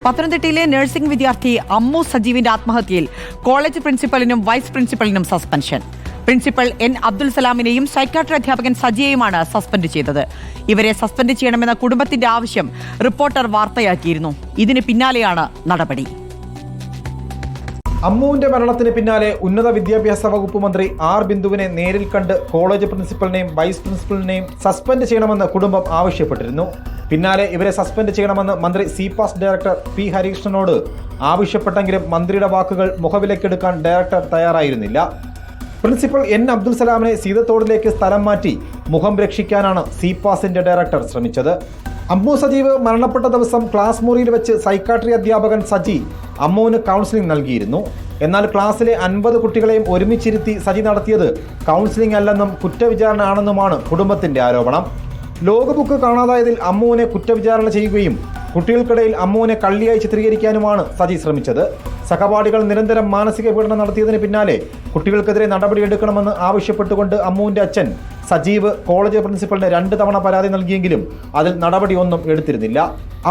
പത്തനംതിട്ടയിലെ നഴ്സിംഗ് വിദ്യാർത്ഥി അമ്മു സജീവിന്റെ ആത്മഹത്യയിൽ കോളേജ് പ്രിൻസിപ്പലിനും വൈസ് പ്രിൻസിപ്പലിനും സസ്പെൻഷൻ. പ്രിൻസിപ്പൽ എൻ അബ്ദുൽ സലാമിനെയും സൈക്കാട്രി അധ്യാപകൻ സജിയെയുമാണ് സസ്പെൻഡ് ചെയ്തത്. ഇവരെ സസ്പെൻഡ് ചെയ്യണമെന്ന കുടുംബത്തിന്റെ ആവശ്യം റിപ്പോർട്ടർ വാർത്തയാക്കിയിരുന്നു. ഇതിന് പിന്നാലെയാണ് നടപടി. അമ്മുവിന്റെ മരണത്തിന് പിന്നാലെ ഉന്നത വിദ്യാഭ്യാസ വകുപ്പ് മന്ത്രി ആർ ബിന്ദുവിനെ നേരിൽ കണ്ട് കോളേജ് പ്രിൻസിപ്പലിനെയും വൈസ് പ്രിൻസിപ്പലിനെയും സസ്പെൻഡ് ചെയ്യണമെന്ന് കുടുംബം ആവശ്യപ്പെട്ടിരുന്നു. പിന്നാലെ ഇവരെ സസ്പെൻഡ് ചെയ്യണമെന്ന് മന്ത്രി സിപാസ് ഡയറക്ടർ പി ഹരികൃഷ്ണനോട് ആവശ്യപ്പെട്ടെങ്കിലും മന്ത്രിയുടെ വാക്കുകൾ മുഖവിലക്കെടുക്കാൻ ഡയറക്ടർ തയ്യാറായിരുന്നില്ല. പ്രിൻസിപ്പൽ എൻ അബ്ദുൽ സലാമിനെ സീതത്തോടിലേക്ക് സ്ഥലം മാറ്റി മുഖം രക്ഷിക്കാനാണ് സിപാസിന്റെ ഡയറക്ടർ ശ്രമിച്ചത്. അമ്മു സജീവ് മരണപ്പെട്ട ദിവസം ക്ലാസ് മുറിയിൽ വെച്ച് സൈക്കാട്രി അധ്യാപകൻ സജി അമ്മുവിന് കൗൺസിലിംഗ് നൽകിയിരുന്നു. എന്നാൽ ക്ലാസ്സിലെ 50 കുട്ടികളെയും ഒരുമിച്ചിരുത്തി സജി നടത്തിയത് കൗൺസിലിംഗ് അല്ലെന്നും കുറ്റവിചാരണ ആണെന്നുമാണ് കുടുംബത്തിന്റെ ആരോപണം. ലോഗ് ബുക്ക് കാണാതായതിൽ അമ്മുവിനെ കുറ്റവിചാരണ ചെയ്യുകയും കുട്ടികൾക്കിടയിൽ അമ്മുവിനെ കള്ളിയായി ചിത്രീകരിക്കാനുമാണ് സജി ശ്രമിച്ചത്. സഹപാഠികൾ നിരന്തരം മാനസിക പീഡനം നടത്തിയതിന് പിന്നാലെ കുട്ടികൾക്കെതിരെ നടപടിയെടുക്കണമെന്ന് ആവശ്യപ്പെട്ടുകൊണ്ട് അമ്മുവിന്റെ അച്ഛൻ സജീവ് കോളേജ് പ്രിൻസിപ്പലിന് 2 തവണ പരാതി നൽകിയെങ്കിലും അതിൽ നടപടിയൊന്നും എടുത്തിരുന്നില്ല.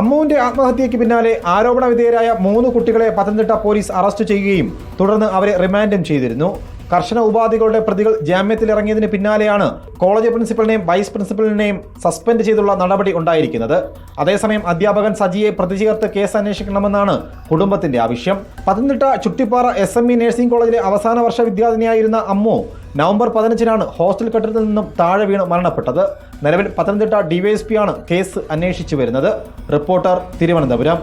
അമ്മുവിന്റെ ആത്മഹത്യയ്ക്ക് പിന്നാലെ ആരോപണ വിധേയരായ 3 കുട്ടികളെ പത്തനംതിട്ട പോലീസ് അറസ്റ്റ് ചെയ്യുകയും തുടർന്ന് അവരെ റിമാൻഡും ചെയ്തിരുന്നു. കർശന ഉപാധികളുടെ പ്രതികൾ ജാമ്യത്തിലിറങ്ങിയതിന് പിന്നാലെയാണ് കോളേജ് പ്രിൻസിപ്പലിനെയും വൈസ് പ്രിൻസിപ്പലിനെയും സസ്പെൻഡ് ചെയ്തുള്ള നടപടി ഉണ്ടായിരിക്കുന്നത്. അതേസമയം അധ്യാപകൻ സജിയെ പ്രതി ചേർത്ത് കേസ് അന്വേഷിക്കണമെന്നാണ് കുടുംബത്തിന്റെ ആവശ്യം. പത്തനംതിട്ട ചുട്ടിപ്പാറ SME നഴ്സിംഗ് കോളേജിലെ അവസാന വർഷ വിദ്യാർത്ഥിനിയായിരുന്ന അമ്മു നവംബർ 15-നാണ് ഹോസ്റ്റൽ കെട്ടിടത്തിൽ നിന്നും താഴെ വീണ് മരണപ്പെട്ടത്. നിലവിൽ പത്തനംതിട്ട DYSP ആണ് കേസ് അന്വേഷിച്ചു വരുന്നത്. റിപ്പോർട്ടർ, തിരുവനന്തപുരം.